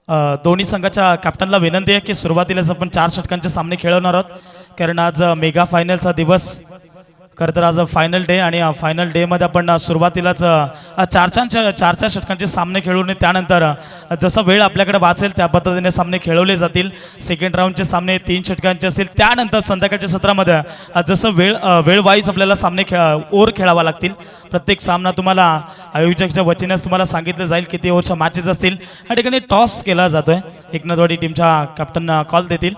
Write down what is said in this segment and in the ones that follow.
दोन्ही संघाच्या कॅप्टनला विनंती आहे की सुरुवातीलाच आपण 4 षटकांचे सामने खेळवणार आहोत, कारण आज मेगा फायनलचा दिवस. खरं तर आज फायनल डे आणि फायनल डेमध्ये आपण सुरुवातीलाच चार षटकांचे सामने खेळून त्यानंतर जसा वेळ आपल्याकडे वाचेल त्या पद्धतीने सामने खेळवले जातील. सेकंड राऊंडचे सामने 3 षटकांचे असतील. त्यानंतर संध्याकाळच्या सत्रामध्ये जसं वेळ वाईज आपल्याला सामने ओव्हर खेळावा लागतील. प्रत्येक सामना तुम्हाला आयोजकाच्या वतीने तुम्हाला सांगितलं जाईल किती ओव्हरच्या मॅचेस असतील. या ठिकाणी टॉस केला जातोय. एकनाथवाडी टीमच्या कॅप्टन कॉल देतील.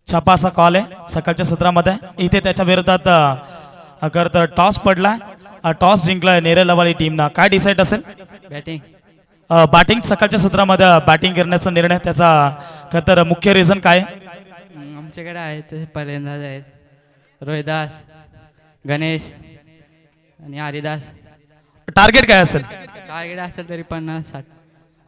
छापा असा कॉल आहे सकाळच्या सत्रामध्ये. इथे त्याच्या विरोधात खरं तर टॉस पडला. टॉस जिंकलाय नेरलवाली टीमना. काय डिसाईड असेल? बॅटिंग सकाळच्या सत्रामध्ये बॅटिंग करण्याचा निर्णय. त्याचा खरं तर मुख्य रिझन काय? आमच्याकडे आहेत पहिल्यांदाच आहेत रोहिदास, गणेश आणि हरिदास. टार्गेट काय असेल? टार्गेट असेल तरी 50-60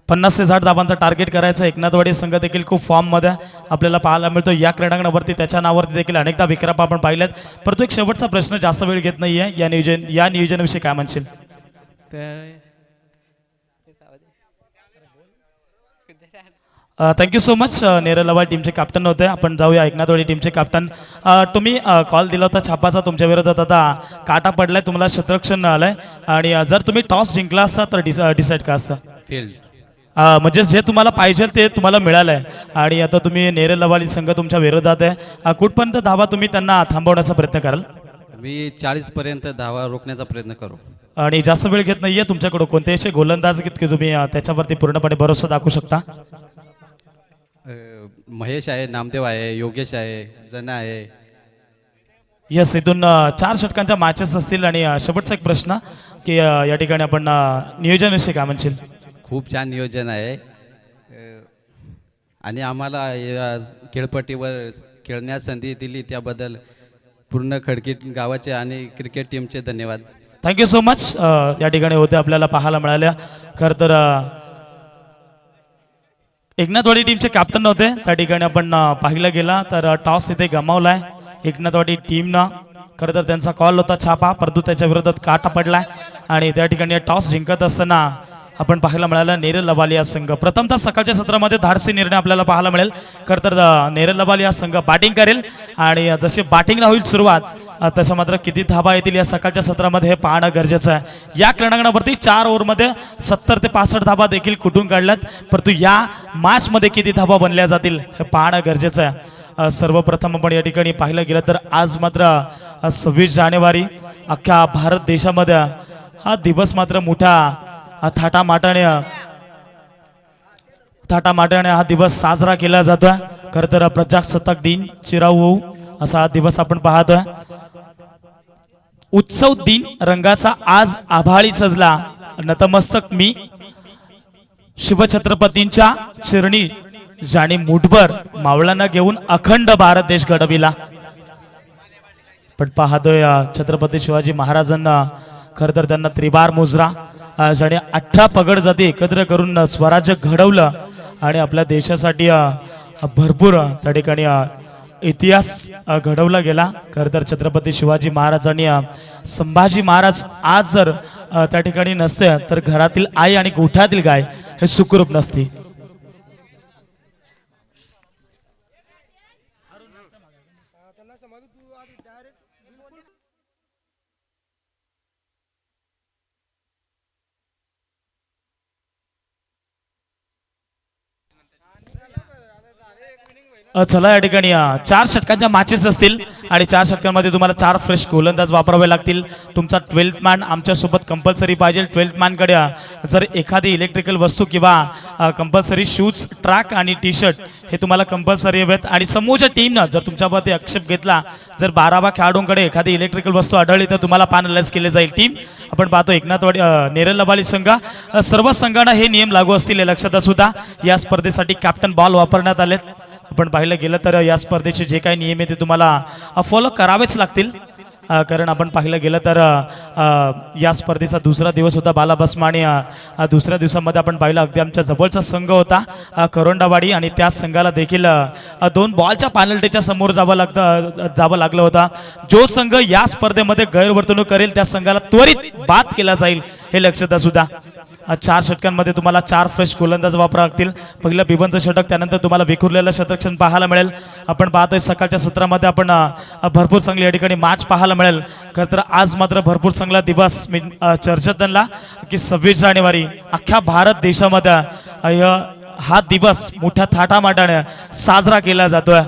ते 60 धावांचा टार्गेट करायचं. एकनाथवाडी संघ देखील खूप फॉर्ममध्ये आपल्याला पाहायला मिळतो या क्रीडांगणावरती. त्याच्या नावावरती देखील अनेकदा विक्रम आपण पाहिलेत. परंतु एक शेवटचा प्रश्न, जास्त वेळ घेत नाहीये, या नियोजनाविषयी काय म्हणशील? Thank you so much. नेरलवाडी टीमचे कॅप्टन होते. आपण जाऊया एकनाथवाडी टीमचे कॅप्टन. तुम्ही कॉल दिला होता छापाचा. तुमच्या विरोधात आता काटा पडलाय, तुम्हाला क्षेत्ररक्षण आलंय आणि जर तुम्ही टॉस जिंकला असता तर डिसाईड का असतं? फील्ड. म्हणजे जे तुम्हाला पाहिजे ते तुम्हाला मिळालंय आणि आता तुम्ही नेरलवाडी संघ तुमच्या विरोधात आहे. कुठपर्यंत धावा तुम्ही त्यांना थांबवण्याचा प्रयत्न कराल? मी 40 पर्यंत धावा रोखण्याचा प्रयत्न करू. आणि जास्त वेळ घेत नाहीये तुमच्याकडून. कोणते असे गोलंदाज की तुम्ही त्याच्यावरती पूर्णपणे भरोसा दाखवू शकता? महेश आहे, नामदेव आहे, योगेश आहे, जना आहे. यस, इथून 4 षटकांच्या मॅचेस असतील. आणि शेवटचा एक प्रश्न की या ठिकाणी आपण नियोजनाविषयी काय म्हणशील? खूप छान नियोजन आहे आणि आम्हाला या खेळपट्टीवर खेळण्यास संधी दिली त्याबद्दल पूर्ण खडकी गावाचे आणि क्रिकेट टीमचे धन्यवाद. Thank you so much. या ठिकाणी होते आपल्याला पाहायला मिळाल्या. खरं तर एकनाथवाडी टीमचे कॅप्टन होते. त्या ठिकाणी आपण पाहिलं गेला तर टॉस इथे गमावलाय एकनाथवाडी टीमनं. खरं तर त्यांचा कॉल होता छापा, परंतु त्याच्या विरोधात काटा पडलाय आणि त्या ठिकाणी टॉस जिंकत असताना आपण पाहायला मिळालं नेरलवाली हा संघ. प्रथमतः सकाळच्या सत्रामध्ये धाडसी निर्णय आपल्याला पाहायला मिळेल. खरं तर नेरलवाली हा संघ बॅटिंग करेल आणि जशी बॅटिंगला होईल सुरुवात तसं मात्र किती धाबा येतील या सकाळच्या सत्रामध्ये हे पाहणं गरजेचं आहे. या क्रीडांगणावरती 4 ओव्हरमध्ये 70 ते 65 धाबा देखील कुठून काढल्यात, परंतु या मॅचमध्ये किती धाबा बनल्या जातील हे पाहणं गरजेचं आहे. सर्वप्रथम आपण या ठिकाणी पाहिलं गेलं तर आज मात्र 26 जानेवारी अख्ख्या भारत देशामध्ये हा दिवस मात्र मोठा थाटामाटाने हा दिवस साजरा केला जातोय. खरं तर प्रजासत्ताक दिन चिराऊ होऊ असा हा दिवस आपण पाहतोय. उत्सव दिन रंगाचा आज आभाळी सजला. नतमस्तक मी शिवछत्रपतींच्या चरणी जाणी मुठभर मावळांना घेऊन अखंड भारत देश घडविला. पण पाहतोय छत्रपती शिवाजी महाराजांना खरं तर त्यांना त्रिवार मुजरा आणि 18 पगड जाती एकत्र करून स्वराज्य घडवलं आणि आपल्या देशासाठी भरपूर त्या ठिकाणी इतिहास घडवला गेला. खरं तर छत्रपती शिवाजी महाराज आणि संभाजी महाराज आज जर त्या ठिकाणी नसते तर घरातील आई आणि गोठ्यातील गाय हे सुखरूप नसती. चला या ठिकाणी 4 षटकांच्या मॅचेस असतील आणि 4 षटकांमध्ये तुम्हाला 4 फ्रेश गोलंदाज वापरावे लागतील. तुमचा 12th मॅन आमच्यासोबत कंपल्सरी पाहिजे. 12th मॅनकडे जर एखादी इलेक्ट्रिकल वस्तू किंवा कंपल्सरी शूज, ट्रॅक आणि टी शर्ट हे तुम्हाला कंपल्सरी हवेत. आणि समोरच्या टीमनं जर तुमच्यावरती आक्षेप घेतला, जर 12 खेळाडूंकडे एखादी इलेक्ट्रिकल वस्तू आढळली तर तुम्हाला पॅनलाइज केले जाईल. टीम आपण पाहतो एकनाथवाडी नेरलवाली संघ सर्व संघांना हे नियम लागू असतील हे लक्षात असू द्या. या स्पर्धेसाठी कॅप्टन बॉल वापरण्यात आलेत. आपण पाहिलं गेलं तर या स्पर्धेचे जे काही नियम आहे ते तुम्हाला फॉलो करावेच लागतील. कारण आपण पाहिलं गेलं तर या स्पर्धेचा दुसरा दिवस होता बालाबस्मा आणि दुसऱ्या दिवसामध्ये आपण पाहिलं अगदी आमच्या जवळचा संघ होता करोंडावाडी आणि त्या संघाला देखील 2 बॉलच्या पेनल्टीच्या समोर जावं लागलं होतं. जो संघ या स्पर्धेमध्ये गैरवर्तणूक करेल त्या संघाला त्वरित बाद केला जाईल हे लक्षात असू द्या. 4 षटकांमध्ये तुम्हाला 4 फ्रेश गोलंदाज वापरावे लागतील. पहिलं बिबनचं षटक, त्यानंतर तुम्हाला विखुरलेलं शतरक्षण पाहायला मिळेल. आपण पाहतोय सकाळच्या सत्रामध्ये आपण भरपूर चांगली या ठिकाणी मॅच पाहायला मिळेल. खरं तर आज मात्र भरपूर चांगला दिवस मी चर्चेत आणला की 26 जानेवारी अख्ख्या भारत देशामध्ये हा दिवस मोठ्या थाटामाटाने साजरा केला जातोय.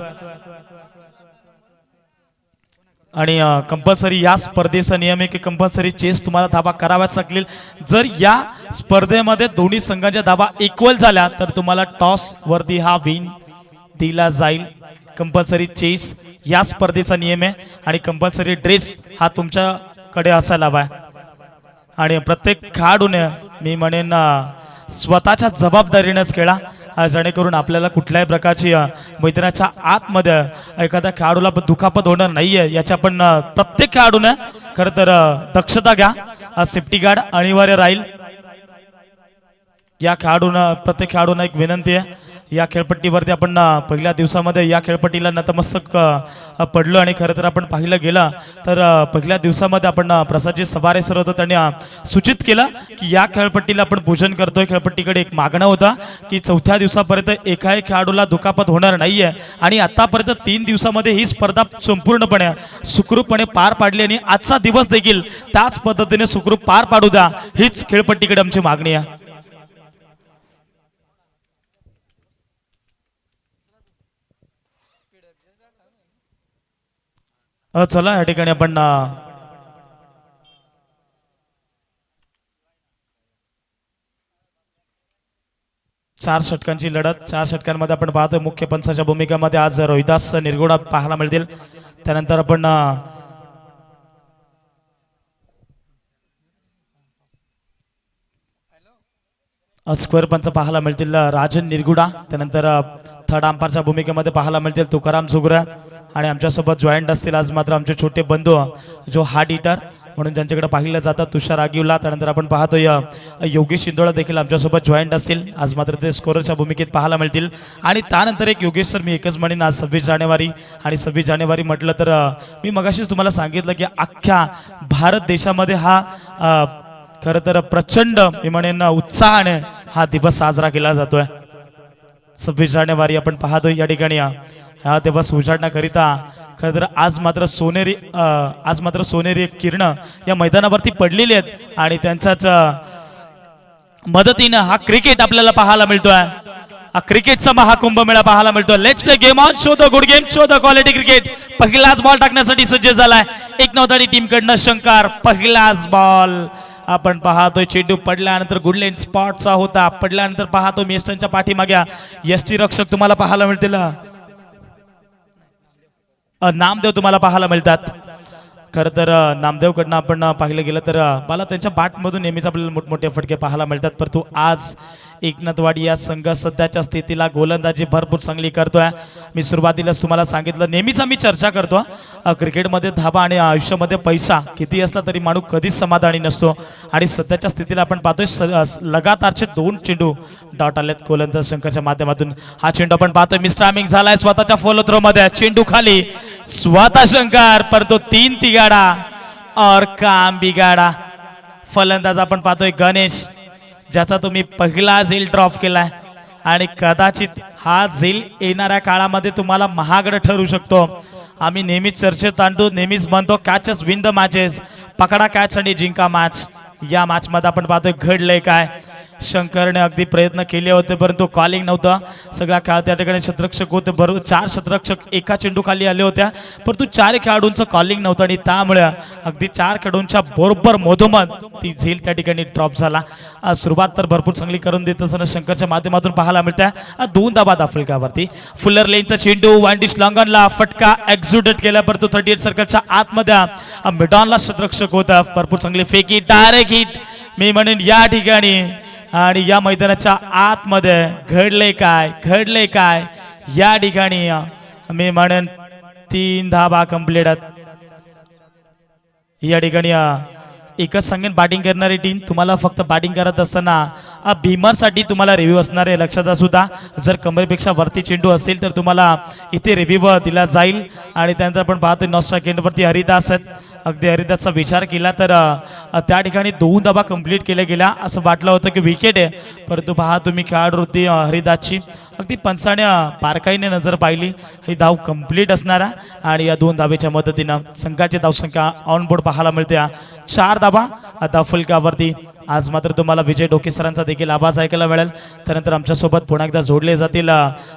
आणि कंपल्सरी या स्पर्धेचा नियम आहे की कंपल्सरी चेस तुम्हाला धाबा कराव्याच लागतील. जर या स्पर्धेमध्ये दोन्ही संघांच्या धाबा इक्वल झाल्या तर तुम्हाला टॉस वरती हा विन दिला जाईल. कंपल्सरी चेस या स्पर्धेचा नियम आहे आणि कंपल्सरी ड्रेस हा तुमच्याकडे असायला हवा. आणि प्रत्येक खेळाडूने मी म्हणेन स्वतःच्या जबाबदारीनेच खेळा, जेणेकरून आपल्याला कुठल्याही प्रकारची मैदानाच्या आतमध्ये एखाद्या खेळाडूला दुखापत होणार नाहीये याची आपण प्रत्येक खेळाडूने खरं तर दक्षता घ्या. सेफ्टी गार्ड अनिवार्य राहील. या खेळाडूंना प्रत्येक खेळाडूंना एक विनंती आहे, या खेळपट्टीवरती आपण पहिल्या दिवसामध्ये या खेळपट्टीला नतमस्तक पडलो आणि खरं तर आपण पाहिलं गेलं तर पहिल्या दिवसामध्ये आपण प्रसादजी सवारे सर होतं, त्यांनी सूचित केलं की या खेळपट्टीला आपण पूजन करतोय. खेळपट्टीकडे एक मागणं होता की 4थ्या दिवसापर्यंत एकाही खेळाडूला दुखापत होणार नाहीये आणि आतापर्यंत 3 दिवसामध्ये ही स्पर्धा संपूर्णपणे सुखरूपपणे पार पाडली आणि आजचा दिवस देखील त्याच पद्धतीने सुखरूप पार पाडू द्या, हीच खेळपट्टीकडे आमची मागणी आहे. चला या ठिकाणी आपण 4 षटकांची लढत. 4 षटकांमध्ये आपण पाहतोय मुख्य पंचाच्या भूमिकेमध्ये आज रोहिदास निरगुडा पाहायला मिळतील. त्यानंतर आपण स्क्वेअर पंच पाहायला मिळतील राजन निरगुडा. त्यानंतर थर्ड अंपायरच्या भूमिकेमध्ये पाहायला मिळतील तुकाराम सुगरा आणि आमच्यासोबत जॉईंट असतील आज मात्र आमचे छोटे बंधू जो हार्ड हिटर म्हणून ज्यांच्याकडे पाहिलं जातं तुषार आगिवला. त्यानंतर आपण पाहतोय योगेश शिंदोळा देखील आमच्यासोबत जॉईंट असतील आज मात्र ते स्कोररच्या भूमिकेत पाहायला मिळतील. आणि त्यानंतर एक योगेश सर, मी एकच म्हणेन आज 26 जानेवारी आणि 26 जानेवारी म्हटलं तर मी मगाशीच तुम्हाला सांगितलं की अख्ख्या भारत देशामध्ये हा खरं तर प्रचंड मी म्हणेन उत्साहाने हा दिवस साजरा केला जातोय. 26 जानेवारी आपण पाहतोय या ठिकाणी हा दिवस उजाडण्याकरिता खरं तर आज मात्र सोनेरी किरण या मैदानावरती पडलेली आहेत आणि त्यांच्याच मदतीनं हा क्रिकेट आपल्याला पाहायला मिळतोय. हा क्रिकेटचा महाकुंभमेळा पाहायला मिळतोय. Let's play game on, show the good game, show the quality cricket. पहिलाच बॉल टाकण्यासाठी सज्ज झालाय एक नवताडी टीम कडनं शंकर. पहिलाच बॉल आपण पाहतोय, चेंडू पडल्यानंतर गुडलेन स्पॉटचा होता, पडल्यानंतर पाहतो मेस्टनच्या पाठीमाग्या यष्टी रक्षक तुम्हाला पाहायला मिळतील, नामदेव तुम्हाला पाहायला मिळतात. खरं तर नामदेवकडनं आपण पाहिलं गेलं तर मला त्यांच्या बॅटमधून नेहमीच आपल्याला मोठमोठे फटके पाहायला मिळतात, परंतु आज एकनाथवाडी या संघ सध्याच्या स्थितीला गोलंदाजी भरपूर चांगली करतोय. मी सुरुवातीलाच तुम्हाला सांगितलं, नेहमीच आम्ही चर्चा करतो क्रिकेटमध्ये धाबा आणि आयुष्यामध्ये पैसा किती असला तरी माणूस कधीच समाधानी नसतो आणि सध्याच्या स्थितीला आपण पाहतोय लगातारचे 2 चेंडू डॉट आलेत गोलंदाज शंकरच्या माध्यमातून. हा चेंडू आपण पाहतोय मिस टायमिंग झालाय स्वतःच्या फॉलो थ्रो मध्ये, चेंडू खाली स्वतः शंकर, परंतु 3 तिगाडा और काम बिगाडा. फलंदाज आपण पाहतोय गणेश, ज्याचा तुम्ही पहिला झेल ड्रॉप केलाय आणि कदाचित हा झेल येणाऱ्या काळामध्ये तुम्हाला महागड ठरू शकतो. आम्ही नेहमीच चर्चेत आणतो, नेहमीच म्हणतो कॅचेस विन द मॅचेस, पकडा कॅच आणि जिंका मॅच. या मॅच मध्ये आपण पाहतोय घडलंय काय. शंकरने अगदी प्रयत्न केले होते परंतु कॉलिंग नव्हतं. सगळ्या खेळ त्या ठिकाणी क्षेत्ररक्षक होते, बरोबर 4 क्षेत्ररक्षक एका चेंडू खाली आले होत्या, परंतु 4 खेळाडूंचं कॉलिंग नव्हतं आणि त्यामुळे अगदी 4 खेळाडूंच्या बरोबर मधोमध ती झेल त्या ठिकाणी ड्रॉप झाला. सुरुवात तर भरपूर चांगली करून देत असताना शंकरच्या माध्यमातून पाहायला मिळत्या 2 धाबा दाफलकावरती. फुलर लेनचा चेंडू वांडिश लॉंगनला फटका एक्झिक्यूट केला, परंतु 38 सर्कलच्या आतमध्ये मिडॉनला क्षेत्ररक्षक होता. भरपूर चांगली फेकी, डायरेक्ट हिट मी म्हणेन या ठिकाणी. आणि या मैदानाच्या आतमध्ये घडले काय या ठिकाणी मी म्हणेन 3 धाबा कंप्लीट. या ठिकाणी एकच सांगेन, बॅटिंग करणारी टीम तुम्हाला फक्त बॅटिंग करत असताना भीमरसाठी तुम्हाला रिव्ह्यू असणार आहे, लक्षात असू द्या. जर कमरेपेक्षा वरती चेंडू असेल तर तुम्हाला इथे रिव्ह्यू दिला जाईल. आणि त्यानंतर आपण पाहतोय नॉस्ट्रा केंद्रवरती हरिदास आहेत, अगदी हरिदासचा विचार केला तर त्या ठिकाणी 2 धाबा कंप्लीट केल्या गेल्या असं वाटलं होतं की विकेट आहे, परंतु पहा तुम्ही खेळाडू होती हरिदासची अगदी पंचाने बारकाईने नजर पाहिली, ही धाव कंप्लीट असणारा आणि या 2 धावेच्या मदतीनं संघाची धावसंख्या ऑन बोर्ड पाहायला मिळते 4 धाबा आता फलकावरती. आज मात्र तुम्हाला विजय डोके सरांचा देखील आवाज ऐकायला मिळेल. त्यानंतर आमच्यासोबत पुन्हा एकदा जोडले जातील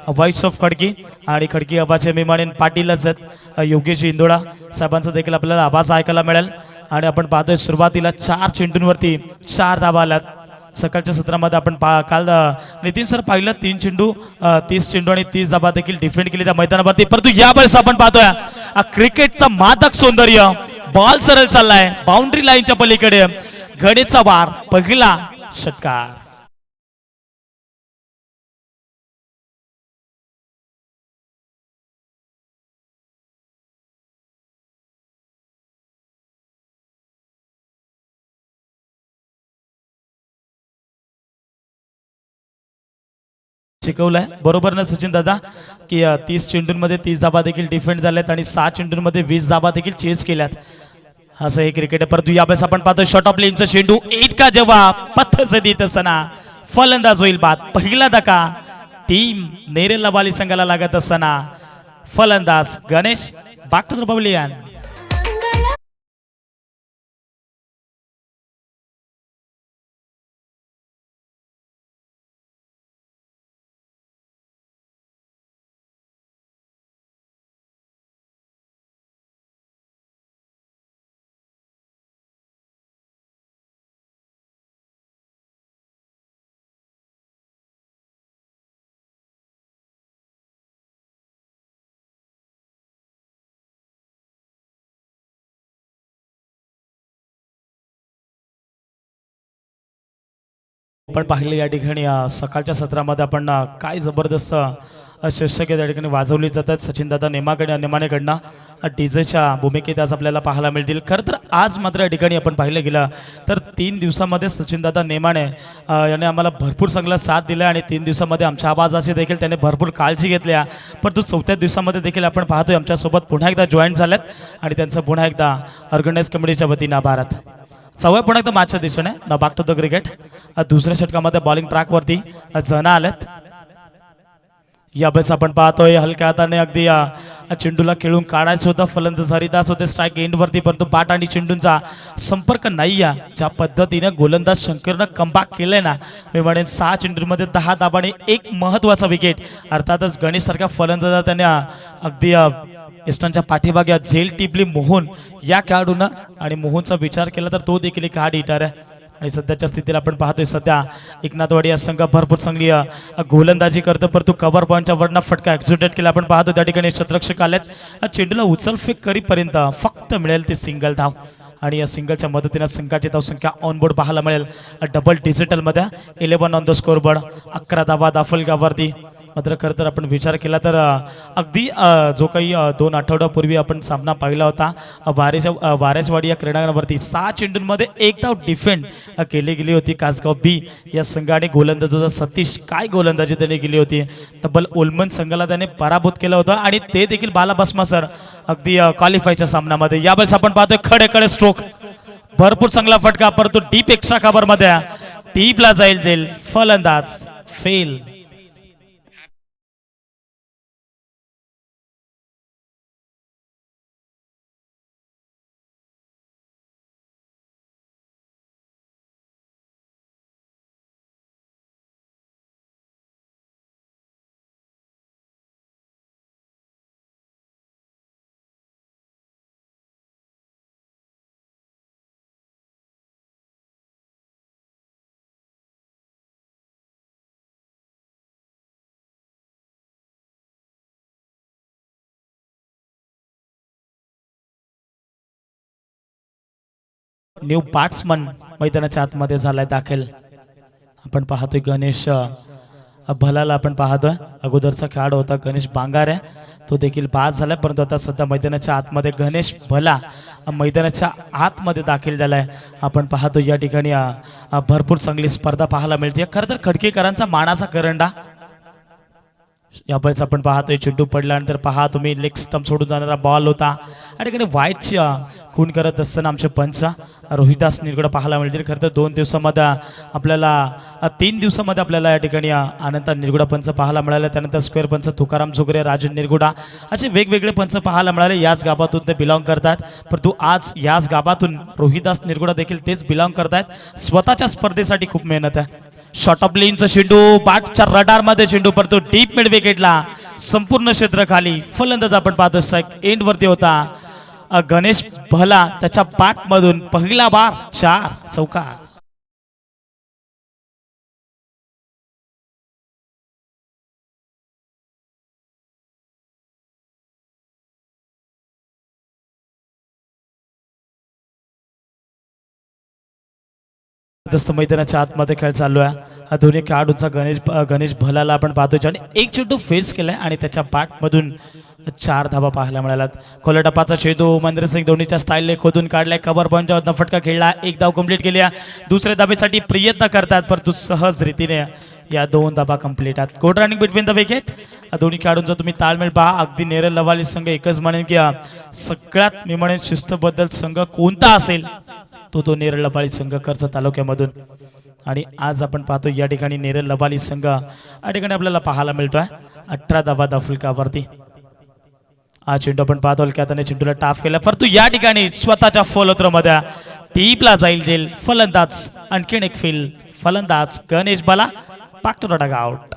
व्हाईट्स ऑफ खडकी आणि खडकी आबाचे मेहमान पाटीलच आहेत योगेश इंदोळा साहेबांचा देखील आपल्याला आवाज ऐकायला मिळेल. आणि आपण पाहतोय सुरुवातीला 4 चेंडूंवरती 4 धावा आल्यात. सकाळच्या सत्रामध्ये आपण काल नितीन सर पाहिलं 3 चेंडू 30 चेंडू आणि 30 धाबा देखील डिफेंड केली त्या मैदानावरती, परंतु यावेळेस आपण पाहतोय क्रिकेटचा मादक सौंदर्य, बॉल सरळ चाललाय बाउंड्री लाईनच्या पलीकडे, गणेशचा वार पहिला षटकार. शिकवलंय बरोबर ना सचिन दादा की 30 चेंडूंमध्ये 30 धाबा देखील डिफेंड झाल्यात आणि 6 चेंडूंमध्ये 20 धाबा देखील चेस केल्यात. असं हे क्रिकेट आहे. परंतु यावेळेस आपण पाहतो शॉर्ट ऑफ लेनचा चेंडू इतका जेव्हा पत्थर से देत असताना फलंदाज होईल बाद. पहिला धक्का टीम नेरेला बाली संघाला लागत असताना फलंदाज Ganesh back to the pavilion. आपण पाहिलं या ठिकाणी सकाळच्या सत्रामध्ये आपण काय जबरदस्त शीर्षके त्या ठिकाणी वाजवली जातात सचिनदादा नेमानेकडनं डीजेच्या भूमिकेत आज आपल्याला पाहायला मिळतील. खरं तर आज मात्र या ठिकाणी आपण पाहिलं गेलं तर 3 दिवसामध्ये सचिनदादा नेमाने याने आम्हाला भरपूर चांगला साथ दिला आणि 3 दिवसामध्ये आमच्या आवाजाची देखील त्याने भरपूर काळजी घेतल्या. परंतु 4थ्या दिवसामध्ये देखील आपण पाहतोय आमच्यासोबत पुन्हा एकदा जॉईन झाल्यात आणि त्यांचं पुन्हा एकदा ऑर्गनाईज कमिटीच्या वतीनं आभारात. सवय पुन्हा एकदा मॅचच्या दिशेने न बॅक टू द क्रिकेट. दुसऱ्या षटकामध्ये बॉलिंग ट्रॅकवरती जण आलेत. यावेळेस आपण पाहतोय हलक्या हाताने अगदी चेंडूला खेळून काढायचं होतं. फलंदाज हरिदास होते स्ट्राईक एंडवरती, परंतु बॅट आणि चेंडूंचा संपर्क नाही आहे. ज्या पद्धतीने गोलंदाज शंकरनं कमबॅक केलंय ना, मी म्हणेन 6 चेंडूंमध्ये 10 धाबाने एक महत्त्वाचा विकेट. अर्थातच गणेश सारख्या फलंदाजा त्याने अगदी इस्टांच्या पाठीमागे झेल टिपली मोहन या खेळाडूनं आणि मोहनचा विचार केला तर तो देखील एक हार्ड हिटर आहे. आणि सध्याच्या स्थितीला आपण पाहतोय सध्या एकनाथवाडी या संघ भरपूर चांगली गोलंदाजी करतो, परंतु कव्हर पॉईंटच्या वरनं फटका एक्झिक्युट केला. आपण पाहतो त्या ठिकाणी शतरक्षक आलेत. चेंडूला उचलफेक करीपर्यंत फक्त मिळेल ते सिंगल धाव आणि या सिंगलच्या मदतीने संघाची धावसंख्या ऑन बोर्ड पाहायला मिळेल डबल डिजिटलमध्ये 11 ऑन द स्कोर बोर्ड. 11 धावा दाफलगावरती. मात्र खरं तर आपण विचार केला तर अगदी जो काही 2 आठवड्यापूर्वी आपण सामना पाहिला होता वारेजवाडी या क्रीडांगणावरती 6 चेंडूंमध्ये 1 धाव डिफेंड केली गेली होती. कासगाव बी या संघाने गोलंदाज होता सतीश, काय गोलंदाजी त्याने केली होती. तब्बल ओलमन संघाला त्याने पराभूत केलं होतं आणि ते देखील बालाबस्मा सर अगदी क्वालिफायच्या सामन्यामध्ये. यावेळेस आपण पाहतोय खडे स्ट्रोक, भरपूर चांगला फटका, परंतु डीप एक्स्ट्रा कव्हरमध्ये डीपला जाईल फलंदाज फेल. न्यू बॅट्समन मैदानाच्या आतमध्ये झालाय दाखल. आपण पाहतोय गणेश भलाला आपण पाहतोय. अगोदरचा खेळाडू होता गणेश बांगारे, तो देखील बाद झालाय, परंतु आता सध्या मैदानाच्या आतमध्ये गणेश भला मैदानाच्या आतमध्ये दाखल झालाय. आपण पाहतो या ठिकाणी भरपूर चांगली स्पर्धा पाहायला मिळते. खरं तर खडकेकरांचा मानाचा करंडा. यावेळेस आपण पाहतोय चेंडू पडल्यानंतर पहा तुम्ही लेग स्टंप सोडून जाणारा बॉल होता. या ठिकाणी व्हाईटची खून करत असताना आमचे पंच रोहिदास निरगुडा पाहायला मिळतील. खरं तर 2 दिवसामध्ये आपल्याला 3 दिवसामध्ये आपल्याला या ठिकाणी अनंत निरगुडा पंच पाहायला मिळाले. त्यानंतर स्क्वेअर पंच तुकाराम जुगरे, राजन निरगुडा असे वेगवेगळे पंच पाहायला मिळाले. याच गावातून ते बिलॉंग करतात. परंतु आज याच गावातून रोहिदास निरगुडा देखील तेच बिलॉंग करतात. स्वतःच्या स्पर्धेसाठी खूप मेहनत आहे. शॉर्ट ऑफ लेनचं चेंडू बॅटच्या रडार मध्ये चेंडू पडतो डीप मिड विकेटला, संपूर्ण क्षेत्र खाली. फलंदाज आपण पाहतो स्ट्राईक एंड वरती होता गणेश भला, त्याच्या बॅट मधून पहिला बार 4 चौकार. मैदानाच्या आतमध्ये खेळ चालू आहे. हा दोन्ही खेळाडूंचा गणेश भलाला आपण पाहतोय आणि एक चेंडू फेस केलाय आणि त्याच्या बॅट मधून 4 धाबा पाहायला मिळाल्यात. कोलटपाचा चेंडू महेंद्रसिंग धोनीच्या स्टाईलने खोदून काढलाय. कव्हर पॉईंटवर फटका खेळला. एक धाव कंप्लीट केली. दुसऱ्या धाबेसाठी प्रयत्न करतात परंतु सहज रीतीने या 2 धाबा कंप्लीट आहेत. कोट रनिंग बिटवीन द विकेट. दोन्ही खेळाडूंचा तुम्ही ताळमेळ पहा. अगदी नेरळ लवाली संघ एकच म्हणेन की सगळ्यात मी म्हणेन शिस्तबद्दल संघ कोणता असेल तो नेरळ लवाली संघ कर्जत तालुक्यामधून. आणि आज आपण पाहतो या ठिकाणी नेरळ लवाली संघ या ठिकाणी आपल्याला पाहायला मिळतोय 18 धाबा दाफुलकावरती. हा चेंडू आपण पाहतो की त्याने चेंडूला टाफ केला परंतु या ठिकाणी स्वतःच्या फॉलोथ्रोमध्ये टीपला जाईल फलंदाज. आणखीन एक फलंदाज गणेश बाला पाक टू डग आउट.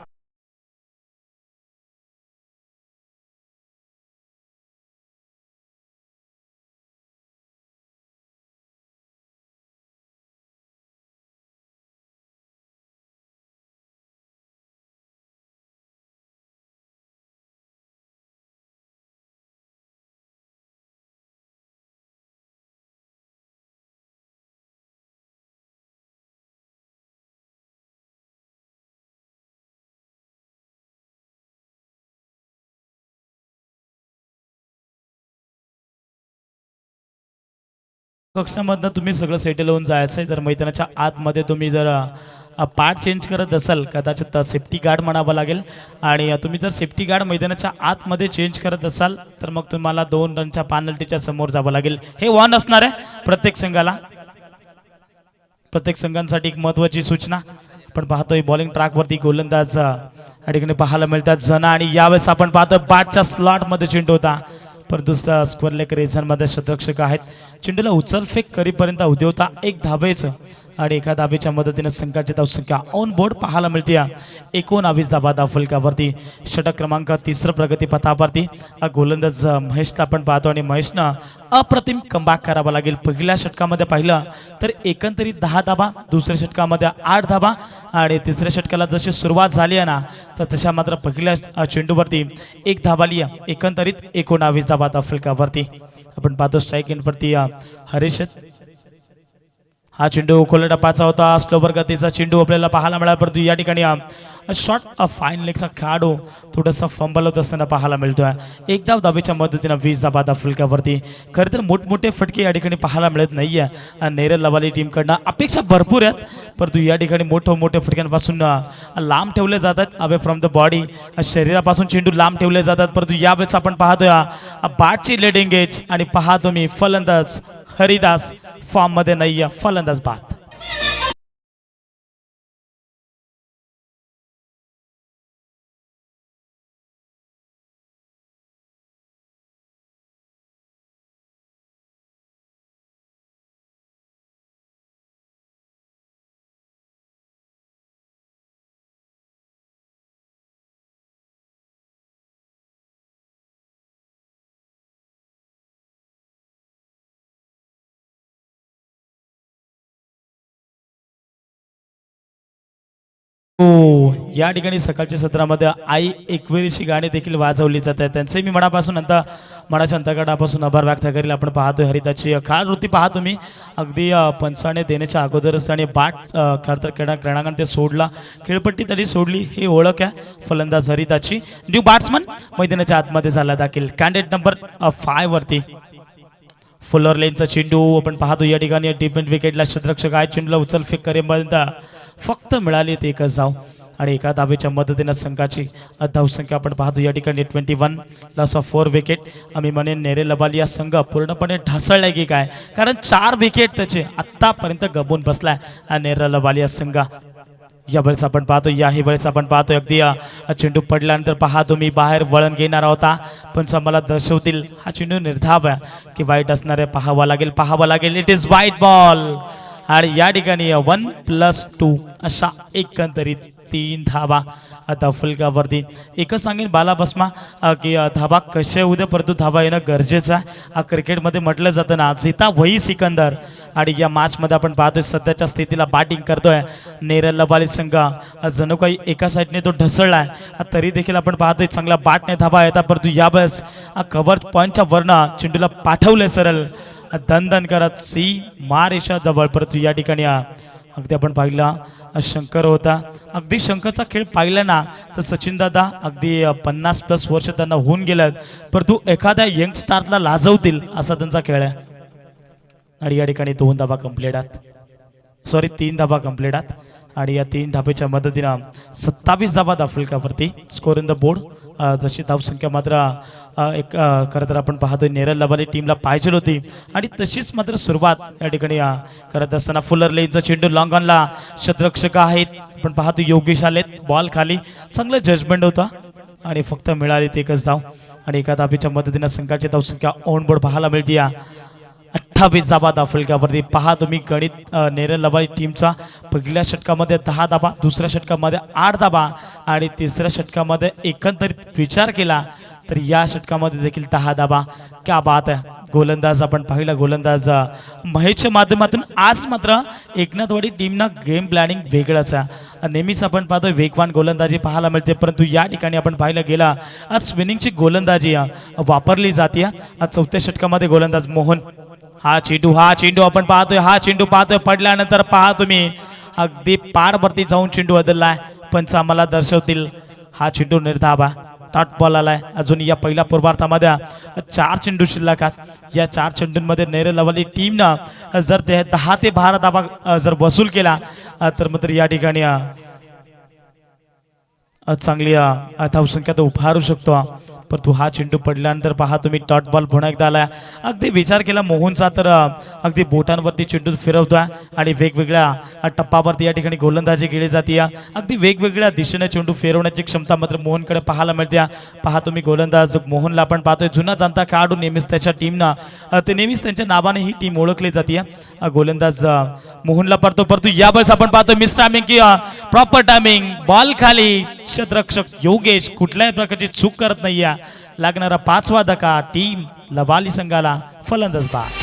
कक्षामधनं तुम्ही सगळं सेटल होऊन जायचं आहे. जर मैदानाच्या आतमध्ये तुम्ही जर पार्ट चेंज करत असाल कदाचित सेफ्टी गार्ड म्हणावं लागेल. आणि तुम्ही जर सेफ्टी गार्ड मैदानाच्या आतमध्ये चेंज करत असाल तर मग तुम्हाला 2 रनच्या पेनल्टीच्या समोर जावं लागेल. हे वॉर्न असणार आहे प्रत्येक संघाला. प्रत्येक संघांसाठी एक महत्त्वाची सूचना. आपण पाहतोय बॉलिंग ट्रॅकवरती गोलंदाज या ठिकाणी पाहायला मिळतात जना. आणि यावेळेस आपण पाहतोय बॅटच्या स्लॉटमध्ये चेंडू होता परंतु स्क्वेअर लेग रेझनमध्ये शतरक्षक आहेत. चेंडूला उचलफेक करीपर्यंत उद्योगता 1 धाबेचं आणि एका धाबेच्या मदतीने संघाची धावसंख्या ऑन बोर्ड पाहायला मिळते 19 धाबा दाफुलकावरती. षटक क्रमांक 3 प्रगती पथावरती गोलंदाज महेशला आपण पाहतो आणि महेशनं अप्रतिम कमबॅक करावा लागेल. पहिल्या षटकामध्ये पाहिलं तर एकंदरीत 10 धाबा, दुसऱ्या षटकामध्ये 8 धाबा आणि तिसऱ्या षटकाला जशी सुरुवात झाली आहे ना तर तशा मात्र पहिल्या चेंडूवरती 1 धाबा लिया. एकंदरीत 19 धाबा दाफुलकावरती. आपण पाहतो स्ट्राईक एंडवरती हरीश. हा चेंडू खोल टप्पाचा होता. स्लोवर गतीचा चेंडू आपल्याला पाहायला मिळाला परंतु या ठिकाणी शॉर्ट फाईन लेगचा खेळाडू थोडासा फंबल होत असताना पाहायला मिळतोय. 1 धाव धाबेच्या मदतीनं 20 धाबा दाफुलकावरती. खरं तर मोठमोठे फटके या ठिकाणी पाहायला मिळत नाहीये नेरळ लवाली टीमकडनं. अपेक्षा भरपूर आहेत परंतु या ठिकाणी मोठ्या फटक्यांपासून लांब ठेवले जातात. अवे फ्रॉम द बॉडी शरीरापासून चेंडू लांब ठेवले जातात परंतु यावेळेस आपण पाहतोय बॅटची लेडिंग एज आणि पहा तुम्ही फलंदाज हरिदास फॉर्म मध्ये नाहीये. फलंदाज बाद. या ठिकाणी सकाळच्या सत्रामध्ये आई एकवेरीची गाणी देखील वाजवली जात आहेत. त्यांचे मी मनापासून मनाच्या अंतर्गतापासून आभार व्यक्त करेल. आपण पाहतोय हरिताची काळवृत्ती पहा तुम्ही अगदी पंचाने देण्याच्या अगोदरच आणि बाट खरं तर क्रीडांगण ते सोडला, खेळपट्टी तरी सोडली ही ओळख आहे फलंदाज हरिताची. न्यू बॅट्समन मैदानाच्या आतमध्ये झाला दाखल कॅन्डिडेट नंबर 5 वरती. फुलर लेनचा चेंडू आपण पाहतो या ठिकाणी डिफेंड विकेटला क्षेत्ररक्षक आहे. चेंडूला उचल फेक करेपर्यंत फक्त मिळाली ते एकच धाव. आणि एका धावेच्या मदतीनं संघाची धावसंख्या आपण पाहतो या ठिकाणी 21 लॉस ऑफ 4 विकेट. आम्ही म्हणेन नेरे लबाली या संघ पूर्णपणे ढासळलाय की काय, कारण 4 विकेट त्याचे आत्तापर्यंत गमवून बसलाय नेरे लबाली या संघ. या वेळेस आपण पाहतो, याही वेळेस आपण पाहतो अगदी चेंडू पडल्यानंतर पहा तुम्ही बाहेर वळण घेणार होता, पण मला दर्शवतील हा चेंडू निर्धाव आहे की वाईट असणार आहे. पाहावा लागेल. इट इज वाईट बॉल आणि या ठिकाणी 1+2 अशा एकंदरीत 3 धावा आता फलकावरती. एकच सांगेन बाला बसमा की धावा कसे उद्या परंतु धावा येणं गरजेचं आहे. क्रिकेटमध्ये म्हटलं जातं ना, जिता वही सिकंदर. आणि या मॅचमध्ये आपण पाहतोय सध्याच्या स्थितीला बॅटिंग करतोय नेरल लबाली संघ. जणू काही एका साईडने तो ढसळलाय, तरी देखील आपण पाहतोय चांगला बॅटने धावा येतात, परंतु यावेळेस कव्हर पॉईंटच्या वरनं चेंडूला पाठवले सरळ दन करत सी मारेशा जवळ. परंतु या ठिकाणी अगदी आपण पाहिला शंकर होता. अगदी शंकरचा खेळ पाहिला ना तर सचिन दादा अगदी 50+ वर्ष त्यांना होऊन गेल्यात, परंतु एखाद्या यंग स्टारला लाजवतील असा त्यांचा खेळ आहे. आणि या ठिकाणी 2 धावा कंप्लीट आहेत, 3 धावा कंप्लीट आहेत. आणि या 3 धावेच्या मदतीनं 27 धावा दाफलकावरती स्कोर इन द बोर्ड. जशी धावसंख्या मात्र एक खरं तर आपण पाहतोय नेरल लबाली टीमला पाहिजे होती आणि तशीच मात्र सुरुवात या ठिकाणी करत असताना फुलर लेनचा चेंडू लॉंग ऑनला क्षेत्ररक्षक आहेत. आपण पाहतो योगेश आलेत बॉल खाली, चांगलं जजमेंट होता आणि फक्त मिळाली ते एकच धाव. आणि एका धावेच्या मदतीनं संघाची धावसंख्या ऑन बोर्ड पाहायला मिळते 28 धावा दाफलकावरती. पहा तुम्ही गणित नेरल लबाली टीमचा पहिल्या षटकामध्ये 10 धावा, दुसऱ्या षटकामध्ये 8 धावा आणि तिसऱ्या षटकामध्ये एकंदरीत विचार केला तर या षटकामध्ये देखील 10 धावा. क्या बात आहे. गोलंदाज आपण पाहिला, गोलंदाज महेशच्या माध्यमातून आज मात्र एकनाथवाडी टीमनं गेम प्लॅनिंग वेगळंच आहे. नेहमीच आपण पाहतो वेगवान गोलंदाजी पाहायला मिळते, परंतु या ठिकाणी आपण पाहिलं गेला आज स्विनिंगची गोलंदाजी वापरली जाते. चौथ्या षटकामध्ये गोलंदाज मोहन हा चेंडू आपण पाहतोय, पडल्यानंतर पहा तुम्ही अगदी पारवरती जाऊन चेंडू बदललाय. पंच आम्हाला दर्शवतील हा चेंडू निर्धावा टॉट बॉल आलाय. अजून या पहिल्या पूर्वार्धामध्ये 4 चेंडू शिल्लक आहेत. या 4 चेंडूंमध्ये नेरल लबाली टीमनं जर 10 ते 12 धावा जर वसूल केला तर मात्र या ठिकाणी चांगली धावसंख्या तो उभारू शकतो. परंतु हा चेंडू पडल्यानंतर पहा तुम्ही टॉट बॉल पुन्हा एकदा आलाय. अगदी विचार केला मोहनचा तर अगदी बोटांवरती चेंडू फिरवतोय आणि वेगवेगळ्या टप्प्यावरती या ठिकाणी गोलंदाजी केली जाते. अगदी वेगवेगळ्या दिशेने चेंडू फिरवण्याची क्षमता मात्र मोहनकडे पाहायला मिळते. पहा तुम्ही गोलंदाज मोहनला आपण पाहतोय जुना जाणता खेळाडू, नेहमीच त्याच्या टीमनं ते नेहमीच त्यांच्या नावाने ही टीम ओळखली जाते. गोलंदाज मोहनला पडतो, परंतु यावेळेस आपण पाहतोय मिस टायमिंग की प्रॉपर टायमिंग, बॉल खाली. क्षेत्ररक्षक योगेश कुठल्याही प्रकारची चूक करत नाहीये. लागणारा 5वा धक्का टीम लबाली संघाला फलंदाज बाद.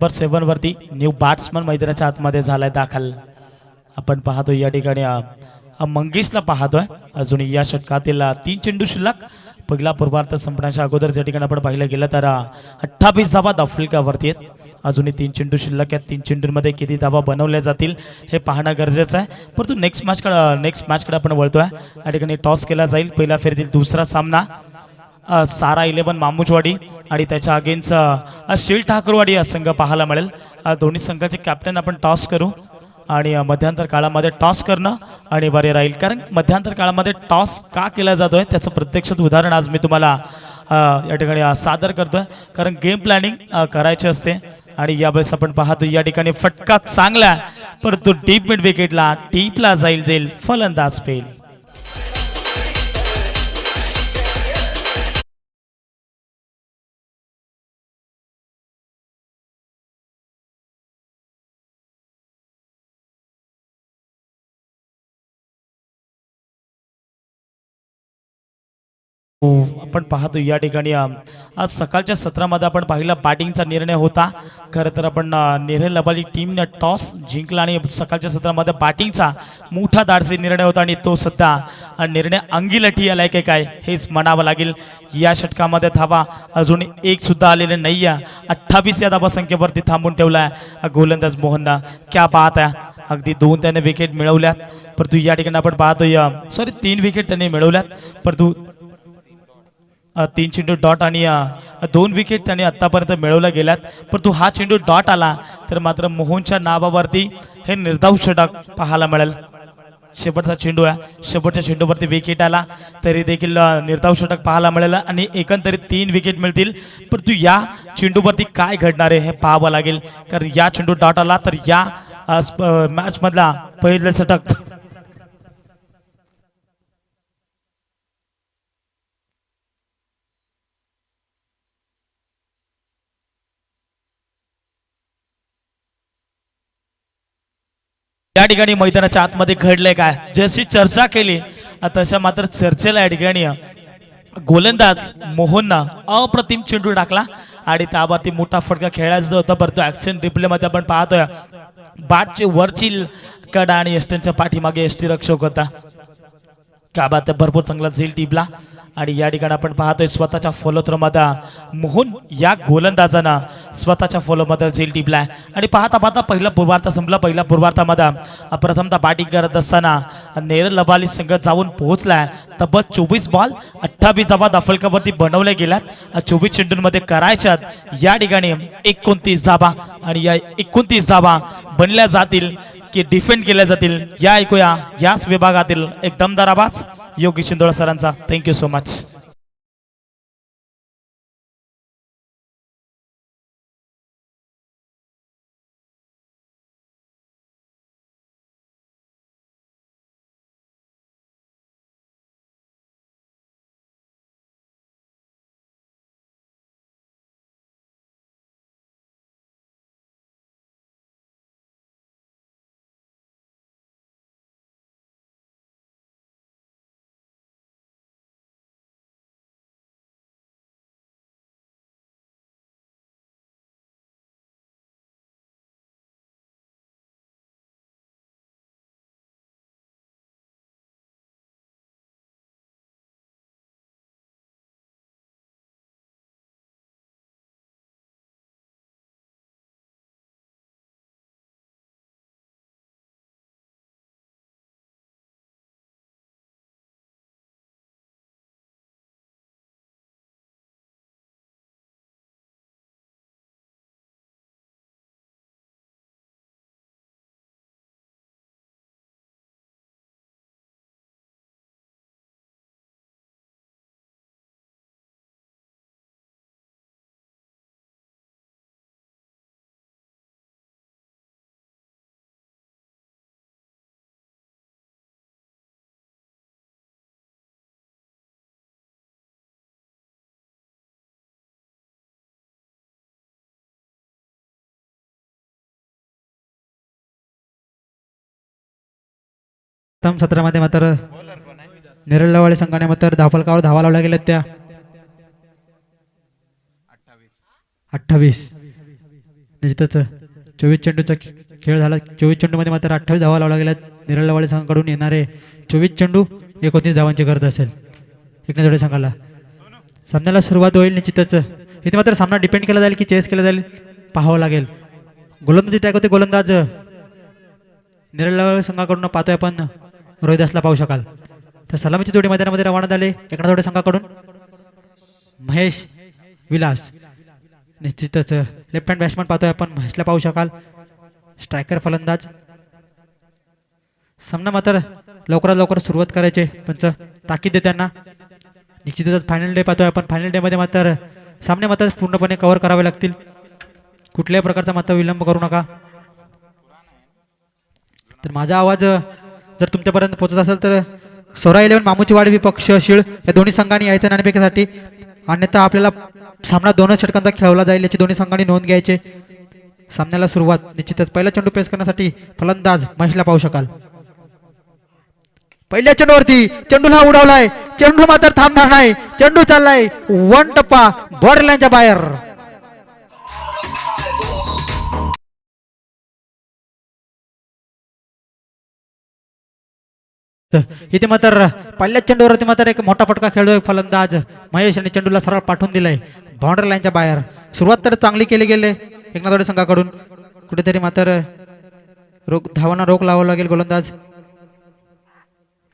नंबर 7 वरती न्यू बॅट्समन मैदानाच्या आतमध्ये झालाय दाखल. आपण पाहतो या ठिकाणी मंगेशला पाहतोय. अजून या षटकातील 3 चेंडू शिल्लक. पहिला पूर्वार्ध संपण्याच्या अगोदर या ठिकाणी आपण पाहिलं गेलं तर 28 धावा दाफलकावरती आहेत. अजूनही 3 चेंडू शिल्लक आहेत. 3 चेंडूंमध्ये किती धावा बनवल्या जातील हे पाहणं गरजेचं आहे. परंतु नेक्स्ट मॅचकडे आपण वळतोय. या ठिकाणी टॉस केला जाईल. पहिल्या फेरीतील दुसरा सामना सारा 11 मामुजवाडी आणि त्याच्या अगेन्स्ट शील ठाकरवाडी हा संघ पाहायला मिळेल. दोन्ही संघाचे कॅप्टन आपण टॉस करू आणि मध्यांतर काळामध्ये टॉस करणं अनिवार्य राहील, कारण मध्यांतर काळामध्ये टॉस का केला जातोय त्याचं प्रत्यक्षात उदाहरण आज मी तुम्हाला या ठिकाणी सादर करतोय, कारण गेम प्लॅनिंग करायचे असते. आणि यावेळेस आपण पाहतो या ठिकाणी फटका चांगला, परंतु डीप मिड विकेटला टीपला जाईल फलंदाज पेल. हो, आपण पाहतो या ठिकाणी आज सकाळच्या सत्रामध्ये आपण पाहिला बॅटिंगचा निर्णय होता. खरं तर आपण नेरळ लबाली टीमने टॉस जिंकला आणि सकाळच्या सत्रामध्ये बॅटिंगचा मोठा धाडसी निर्णय होता आणि तो सध्या निर्णय अंगीलठी आलाय की काय हेच म्हणावं लागेल. या षटकामध्ये धावा अजून एक सुद्धा आलेले नाही आहे. 28 या धावासंख्येवरती थांबून ठेवला आहे गोलंदाज मोहनला. क्या बात आहे. अगदी 2 त्याने विकेट मिळवल्यात, परंतु या ठिकाणी आपण पाहतोय 3 विकेट त्यांनी मिळवल्यात, परंतु 3 चेंडू डॉट आणि 2 विकेट त्यांनी आत्तापर्यंत मिळवल्या गेल्यात. परंतु हा चेंडू डॉट आला तर मात्र मोहनच्या नावावरती हे निर्धाव षटक पाहायला मिळेल. शेवटचा चेंडू आहे, शेवटच्या चेंडूवरती विकेट आला तरी देखील निर्धाव षटक पाहायला मिळेल आणि एकंदरीत 3 विकेट मिळतील. परंतु या चेंडूवरती काय घडणार आहे हे पाहावं लागेल, कारण या चेंडू डॉट आला तर या मॅच मधला पहिलं षटक या ठिकाणी मैदानाच्या आतमध्ये घडलंय काय जशी चर्चा केली तशा मात्र चर्चेला या ठिकाणी गोलंदाज मोहननं अप्रतिम चेंडू टाकला आणि त्यावरती मोठा फटका खेळायचा होता. परंतु ऍक्शन रिप्ले मध्ये आपण पाहतोय बॅटची वरची कडा आणि एस्टनच्या पाठीमागे एसटी रक्षक होता. का बात भरपूर चांगला झेल टिपला आणि या ठिकाणी आपण पाहतोय स्वतःच्या फॉलो थ्रोमध्ये मोहन या गोलंदाजानं स्वतःच्या फॉलोमध्ये झेल टिपलाय आणि पाहता पाहता पहिला पूर्वार्ध संपला. पहिल्या पूर्वार्धामध्ये प्रथमतः बॅटिंग करत असताना नेरळ लबाली संघ जाऊन पोहोचलाय. तब्बल 24 बॉल 28 धावा दफलकावरती बनवल्या गेल्यात. 24 चेंडूंमध्ये करायच्यात या ठिकाणी 29 धावा आणि या 29 धावा बनल्या जातील की डिफेंड केल्या जातील या ऐकूया याच विभागातील एक दमदार आवाज योगी शिंदोळा सरांचा. Thank you so much. प्रथम सत्रामध्ये मात्र नेरळ लवाळे संघाने मात्र धावफलकावर धावा लावल्या गेल्यात त्या 28. निश्चितच 24 चेंडूचा खेळ झाला. 24 चेंडूमध्ये मात्र 28 धावा लावल्या गेल्यात. नेरळ लवाळे संघाकडून येणारे 24 चेंडू 29 धावांची गरज असेल एकने जोडे संघाला. सामन्याला सुरुवात होईल निश्चितच. इथे मात्र सामना डिपेंड केला जाईल की चेस केला जाईल पाहावं लागेल. गोलंदाजी ट्रॅक होते गोलंदाज नेरळ लवाळे संघाकडून पाहतोय आपण रोहिदासला पाहू शकाल. तर सलामीची जोडी मैदानामध्ये रवाना झाले एकना जोडे संघाकडून महेश विलास. निश्चितच लेफ्ट हँड बॅट्समन पाहतोय आपण महेशला पाहू शकाल. स्ट्रायकर फलंदाज. सामना मात्र लवकरात लवकर सुरुवात करायचे पंच ताकीद देत त्यांना. निश्चितच फायनल डे पाहतोय आपण. फायनल डे मध्ये मात्र सामने मात्र पूर्णपणे कव्हर करावे लागतील. कुठल्याही प्रकारचा मात्र विलंब करू नका. तर माझा आवाज जर तुमच्यापर्यंत पोहोचत असेल तर सोरा 11 मामूची वाडी विपक्ष शिळ या दोन्ही संघांनी यायचं नाणेफेकीसाठी. अन्यथा आपल्याला सामना 2 षटकांचा खेळवला जाईल याची दोन्ही संघांनी नोंद घ्यायचे. सामन्याला सुरुवात निश्चितच पहिला चेंडू पेस करण्यासाठी फलंदाज महेशला पाहू शकाल. पहिल्या चेंडूवरती चेंडूला उडवलाय, चेंडू मात्र थांबणार नाही, चेंडू चाललाय वन टप्पा बॉर्डर लाईनच्या बाहेर. इथे मात्र पहिल्या चेंडूवरती मात्र एक मोठा फटका खेळतोय फलंदाज महेश आणि चेंडूला सरळ पाठवून दिलाय बाउंड्री लाईनच्या बाहेर. सुरुवात तर चांगली केली गेले एकनाथवाडी संघाकडून, कुठेतरी मात्र धावांना रोख लावावं लागेल गोलंदाज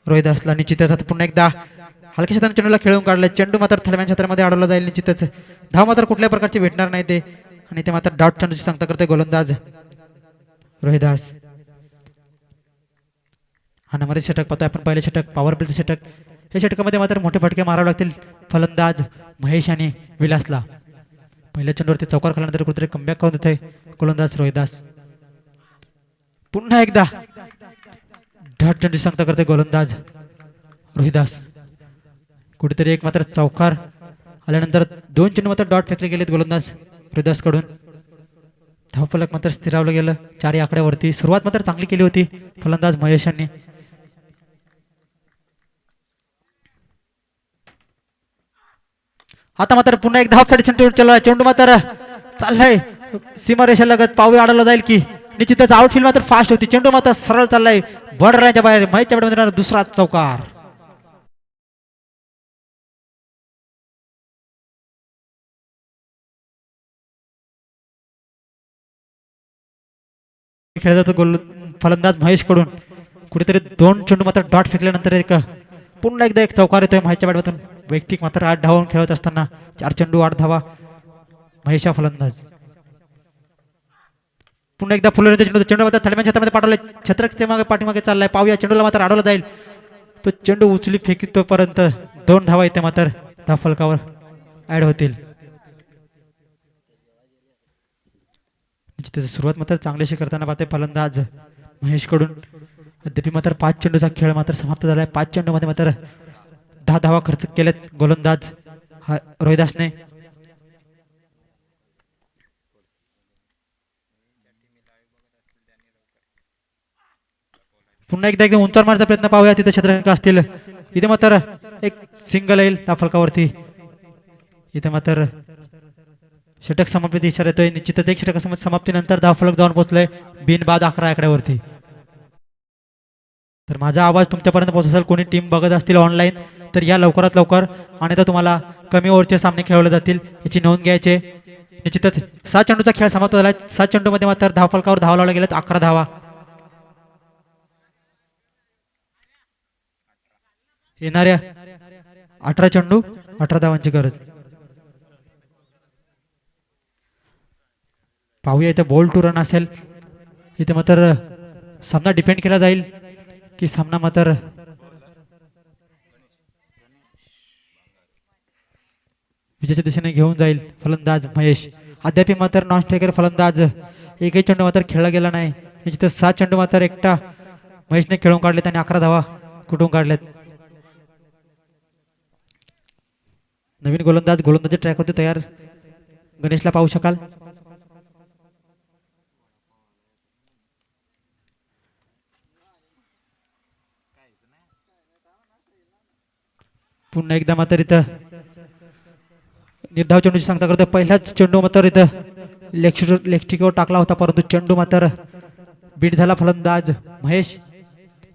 रोहिदासला. निश्चितच आता पुन्हा एकदा हलक्याशा त्याने चेंडूला खेळून काढलं, चेंडू मात्र थडव्या क्षेत्रामध्ये अडवला जाईल निश्चितच. धाव मात्र कुठल्या प्रकारची भेटणार नाही ते, आणि ते मात्र डॉट चेंडूची सांगता करते गोलंदाज रोहिदास. हा नंबर षटक पाहतोय आपण, पहिले षटक पॉवर प्लेचं षटक. या षटकामध्ये मात्र मोठे फटके मारावे लागतील फलंदाज महेश आणि विलासला. पहिल्या चेंडूवरती चौकार खाल्यानंतर कुठेतरी कमबॅक करून देत आहे गोलंदाज रोहिदास. पुन्हा एकदा डॉट चेंडूची सांगता करते गोलंदाज रोहिदास. कुठेतरी एक मात्र चौकार आल्यानंतर दोन चेंडू मात्र डॉट फेकले गेलेत गोलंदाज रोहिदास कडून. धावफलक मात्र स्थिरावलं गेलं 4 आकड्यावरती. सुरुवात मात्र चांगली केली होती फलंदाज महेश यांनी. आता मात्र पुन्हा एक धावसाठी चेंडू चाललाय, चेंडू मात्र चाललाय सीमारेषा लगत, पाऊल अडवला जाईल की. निश्चितच आउटफील्ड मात्र फास्ट होती, चेंडू मात्र सरळ चाललाय बॉर्डर लाईनच्या बाहेर. महेशच्या बॅटमध्ये दुसरा चौकार. खेळला जातो गोल फलंदाज महेश कडून. कुठेतरी दोन चेंडू मात्र डॉट फेकल्यानंतर एक पुन्हा एकदा एक चौकार येतोय महेशच्या बॅटमधून. वैयक्तिक मात्र 8 धावांवर खेळत असताना 4 चेंडू 8 धावा महेशा फलंदाज. पुन्हा एकदा फुलवण्याचा चेंडू, चेंडू मात्र थडव्या क्षेत्रामध्ये पाठवले, छत्रकच्या मागे पाठीमागे चाललाय. पाहूया चेंडूला मात्र अडवला जाईल, तो चेंडू उचली फेकितोपर्यंत 2 धावा येते मात्र धावफलकावर ऍड होतील. सुरुवात मात्र चांगलीशी करताना पाहते फलंदाज महेश कडून. अद्याप मात्र 5 चेंडूचा खेळ मात्र समाप्त झालाय. 5 चेंडूमध्ये मात्र 10 धावा खर्च केल्यात गोलंदाज रोहिदासने. पुन्हा एकदा एकदम उंचावर मारण्याचा प्रयत्न पाहूया, तिथे क्षेत्ररक्षक असतील. इथे मात्र एक सिंगल येईल धावफलकावरती. इथे मात्र षटक समाप्तीचा इशारा येतोय. निश्चितच एक षटक समाप्तीनंतर धावफलक जाऊन पोहोचलोय बिनबाद 11 आकड्यावरती. तर माझा आवाज तुमच्यापर्यंत पोहोचत असेल, कोणी टीम बघत असतील ऑनलाईन तर या लवकरात लवकर, आणि तर तुम्हाला कमी ओव्हरचे सामने खेळवले जातील याची नोंद घ्यायची. निश्चितच 7 चेंडूचा खेळ समाप्त झाला. 7 चेंडूमध्ये मात्र धावफलकावर धावा लावल्या गेल्यात 11 धावा. येणाऱ्या 18 चेंडू 18 धावांची गरज. पाहूया इथे बॉल टू रन असेल. इथे मात्र सामना डिपेंड केला जाईल की सामना मात्र विजयाच्या दिशेने घेऊन जाईल फलंदाज महेश. अद्याप मात्र नॉन स्ट्रायकर फलंदाज एकही चेंडू मात्र खेळला गेला नाही. निश्चितच 7 चेंडू मात्र एकटा महेशने खेळून काढलेत आणि 11 धावा कुठून काढल्यात. नवीन गोलंदाजी ट्रॅक होते तयार, गणेशला पाहू शकाल. पुन्हा एकदा मात्र इथं निर्धाव चेंडूची सांगता करतो. पहिलाच चेंडू मात्र इथं लेगस्टिकवर टाकला होता, परंतु चेंडू मात्र बीट झाला. फलंदाज महेश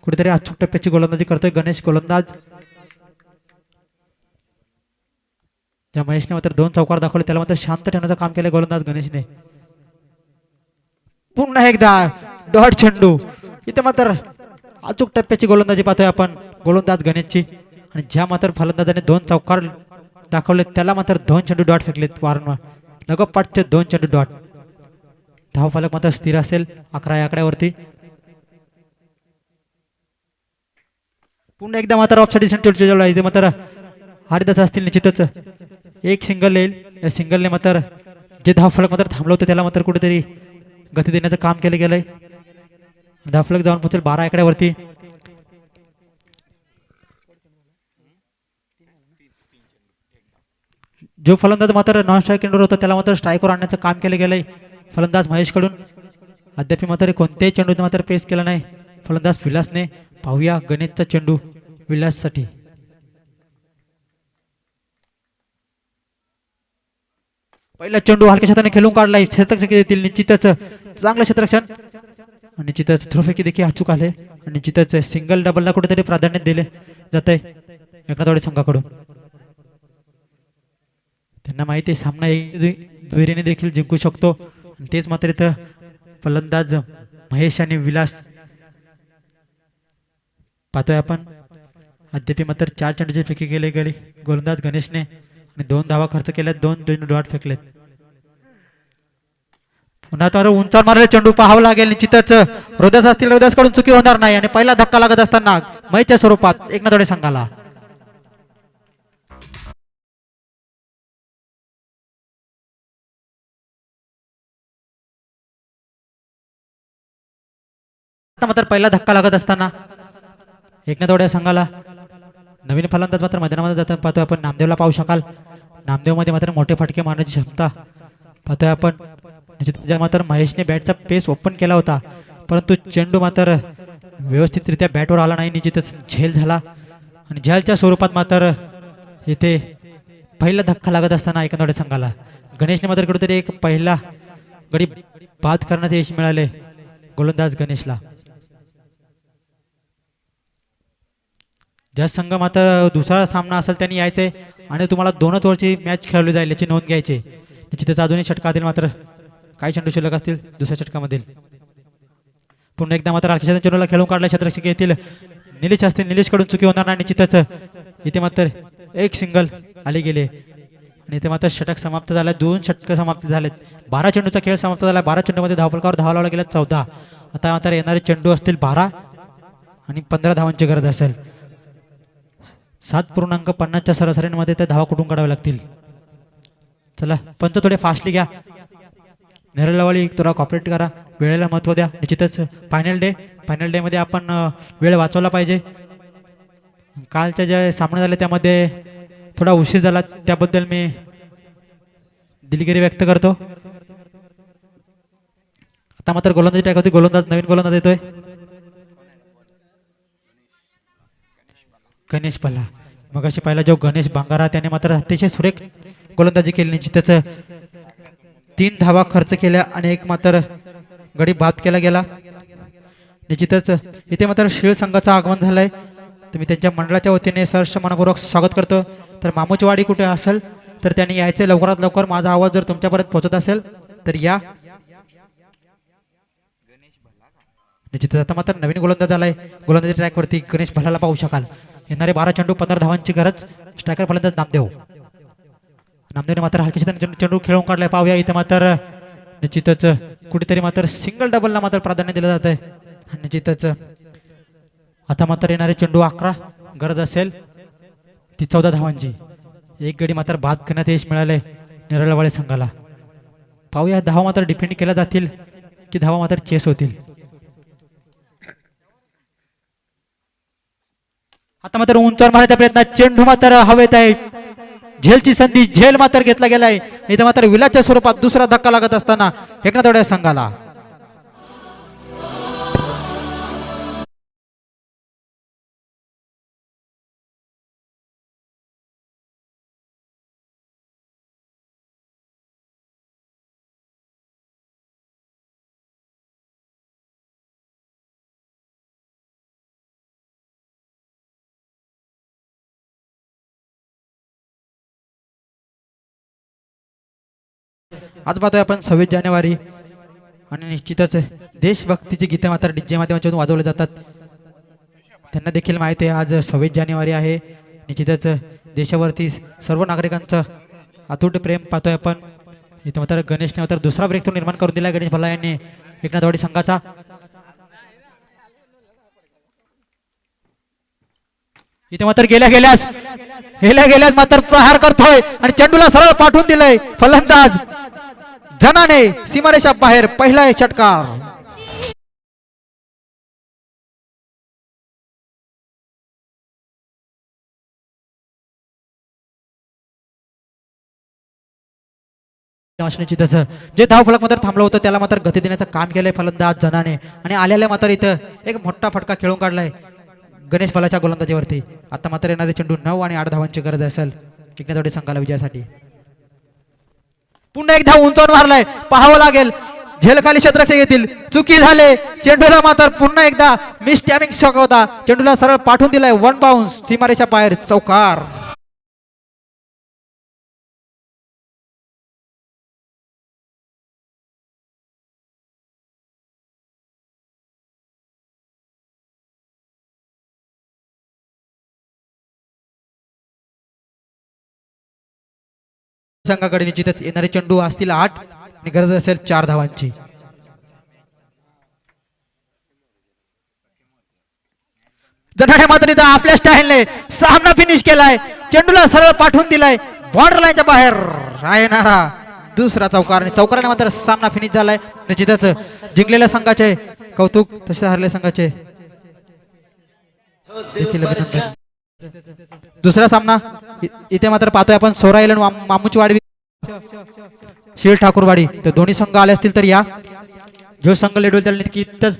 कुठेतरी अचूक टप्प्याची गोलंदाजी करतोय गणेश गोलंदाज. ज्या महेशने मात्र 2 चौकार दाखवले त्याला मात्र शांत ठेवण्याचं काम केलं गोलंदाज गणेशने. पुन्हा एकदा डॉट चेंडू. इथे मात्र अचूक टप्प्याची गोलंदाजी पाहतोय आपण गोलंदाज गणेशची. आणि ज्या मात्र फलंदाजाने 2 चौकार दाखवले त्याला मात्र 2 चेंडू डॉट फेकलेत वारंवार लगोपाठचे 2 चेंडू डॉट. धावफलक मात्र स्थिर असेल 11 आकड्यावरती. पुन्हा एकदा मात्र ऑफसाइड चेंडू इथे मात्र हरिदास असतील. निश्चितच एक सिंगल येईल. या सिंगलने मात्र जे धावफलक मात्र थांबलं होतं त्याला मात्र कुठेतरी गती देण्याचं काम केलं गेलंय. धावफलक जाऊन पोहोचेल 12 आकड्यावरती. जो फलंदाज मात्र नॉन स्ट्रायकर होता त्याला मात्र स्ट्राईकवर आणण्याचं काम केलं गेलंय फलंदाज महेश कडून. अद्याप मात्र कोणत्याही चेंडूने मात्र पेस केला नाही फलंदाज विलासने. पाहूया गणेशचा चेंडू. विलाससाठी. पहिला चेंडू हलक्या क्षेत्राने खेळून काढलाय, क्षेत्ररक्षक येतील निश्चितच चांगलं क्षेत्ररक्षण आणि निश्चितच थ्रोफेकी देखील अचूक आले आणि निश्चितच सिंगल डबलला कुठेतरी प्राधान्य दिले जात आहे एकनाथवाडी संघाकडून. त्यांना माहिती आहे सामना दुहेरीने देखील जिंकू शकतो आणि तेच मात्र इथं फलंदाज महेश आणि विलास पाहतोय आपण. अद्याप मात्र 4 चेंडूचे फेकी केले गेले गोलंदाज गणेशने आणि 2 धावा खर्च केल्यात, 2 डॉट फेकलेत. पुन्हा तर उंचावर मारलेला चेंडू पाहावं लागेल निश्चितच. हृदयास असतील हृदयासकडून चुकी होणार नाही आणि पहिला धक्का लागत असताना मैच्या स्वरूपात एकनाथवाडी संघाला. मात्र पहिला धक्का लागत असताना एकनाथवाडी संघाला नवीन फलंदाज मात्र मैदानामध्ये जाताना पाहतोय आपण. नामदेवला पाहू शकाल. नामदेव मध्ये मात्र मोठे फटके मारण्याची क्षमता पाहतोय आपण. निश्चित मात्र महेशने बॅटचा पेस ओपन केला होता परंतु चेंडू मात्र व्यवस्थितरित्या बॅटवर आला नाही. निश्चितच झेल झाला आणि झेलच्या स्वरूपात मात्र इथे पहिला धक्का लागत असताना एकनाथवाडी संघाला गणेशने मात्र कुठेतरी एक पहिला गडी बाद करण्याचे यश मिळाले गोलंदाज गणेशला. ज्या संघ मात्र दुसरा सामना असेल त्यांनी यायचंय आणि तुम्हाला 2च ओव्हरची मॅच खेळवली जाईल याची नोंद घ्यायची. निश्चितच अजूनही षटकातील मात्र काही चेंडू शिल्लक असतील दुसऱ्या षटकामधील. पुन्हा एकदा मात्र राकेश चेंडूला खेळून काढला क्षेत्ररक्षक येतील निलेश असतील. निलेशकडून चुकी होणार नाही. निश्चितच इथे मात्र एक सिंगल आले गेले आणि इथे मात्र षटक समाप्त झालं. 2 षटक समाप्त झालेत. 12 चेंडूचा खेळ समाप्त झाला. 12 चेंडूमध्ये धावफलकावर धावा लावला गेला 14. आता मात्र येणारे चेंडू असतील 12 आणि 15 धावांची गरज असेल. 7.50च्या सरासरीमध्ये त्या धावा कुठून काढाव्या लागतील. चला पंच थोडे फास्टली घ्या. नेरळवाडी थोडा कॉपरेट करा. वेळेला महत्त्व द्या. निश्चितच फायनल डे मध्ये आपण वेळ वाचवला पाहिजे. कालच्या जे सामने झाले त्यामध्ये थोडा उशीर झाला त्याबद्दल मी दिलगिरी व्यक्त करतो. आता मात्र गोलंदाजी टाक होती. गोलंदाज नवीन गोलंदाज येतोय गणेश पल्ला. मग अशी पहिला जो गणेश बांगारा त्याने मात्र अतिशय सुरेख गोलंदाजी केली. निश्चितच 3 धावा खर्च केल्या आणि एक मात्र गडी बाद केला गेला. निश्चितच इथे मात्र शीळ संघाचं आगमन झालंय तर मी त्यांच्या मंडळाच्या वतीने सहर्ष मनपूर्वक स्वागत करतो. तर मामूची वाडी कुठे असेल तर त्यांनी यायचे लवकरात लवकर. माझा आवाज जर तुमच्यापर्यंत पोहोचत असेल तर या. निश्चितच आता मात्र नवीन गोलंदाज आलाय. गोलंदाजी ट्रॅकवरती गणेश भल्लाला पाहू शकाल. येणारे 12 चेंडू 15 धावांची गरज. स्ट्रायकर फलंदाज नामदेवने मात्र हलकी चेंडू खेळून काढलाय. पाहूया इथे मात्र निश्चितच कुठेतरी मात्र सिंगल डबलला मात्र प्राधान्य दिलं जात आहे. निश्चितच आता मात्र येणारे चेंडू 11 गरज असेल ती 14 धावांची. एक गडी मात्र बाद करण्यात यश मिळाले नेरळवाडी संघाला. पाहूया धावा मात्र डिफेंड केल्या जातील की धावा मात्र चेस होतील. आता मात्र उंचावर मारण्याचा प्रयत्न. चेंडू मात्र हवेत आहे. झेलची संधी. झेल मात्र घेतला गेलाय. इथं मात्र विलाच्या स्वरूपात दुसरा धक्का लागत असताना एकनाथवाडी संघाला. आज पाहतोय आपण 26 जानेवारी आणि निश्चितच देशभक्तीची गीते मात्र डीजे माध्यमातून वाजवले जातात. त्यांना देखील माहिती आहे आज 26 जानेवारी आहे. निश्चितच देशावरती सर्व नागरिकांचं अतूट प्रेम पाहतोय आपण. इथे मात्र गणेशने मात्र दुसरा ब्रेक थ्रू निर्माण करून दिला गणेश भल्ला यांनी एकनाथवाडी संघाचा. इथे मात्र गेल्या गेल्यास मात्र प्रहार करतोय आणि चेंडूला सरळ पाठवून दिलंय फलंदाज जनाने सीमारेषा बाहेर. पहिला षटकार. जे धावफलक मात्र थांबलं होतं त्याला मात्र गती देण्याचं काम केलंय फलंदाज जनाने आणि आलेल्या मात्र इथं एक मोठा फटका खेळून काढलाय गणेश फलाच्या गोलंदाजीवरती. आता मात्र येणारे चेंडू 9 आणि 8 धावांची गरज असेल किकनेतवाडी संघाला विजयासाठी. पुन्हा एक धाव उंचावून मारलाय, पाहावं लागेल झेलखाली क्षेत्ररक्षक येतील. चुकी झाले, चेंडूला मात्र पुन्हा एकदा मिस टॅमिंग शॉक होता. चेंडूला सरळ पाठवून दिलाय, 1 बाउन्स, सीमारेषा बाहेर, चौकार. संघाकडे निश्चितच येणारे चेंडू असतील 8 आणि गरज असेल 4 धावांची. जनाडे मात्र इथं आपल्या स्टाईलने सामना फिनिश केलाय. चेंडूला सरळ पाठवून दिलाय, बॉर्डर लाईनच्या बाहेर राहणारा दुसरा चौकार. आणि चौकाराने मात्र सामना फिनिश झालाय. निश्चितच जिंकलेल्या संघाचे कौतुक, तसे हरलेल्या संघाचे देखील अभिनंदन. दुसरा सामना इथे मात्र पाहतोय आपण सोराईल आणि मामूची वाडी, शीळ ठाकूरवाडी. तर दोन्ही संघ आले असतील तर या जो संघ लेडवेल त्याला नक्कीच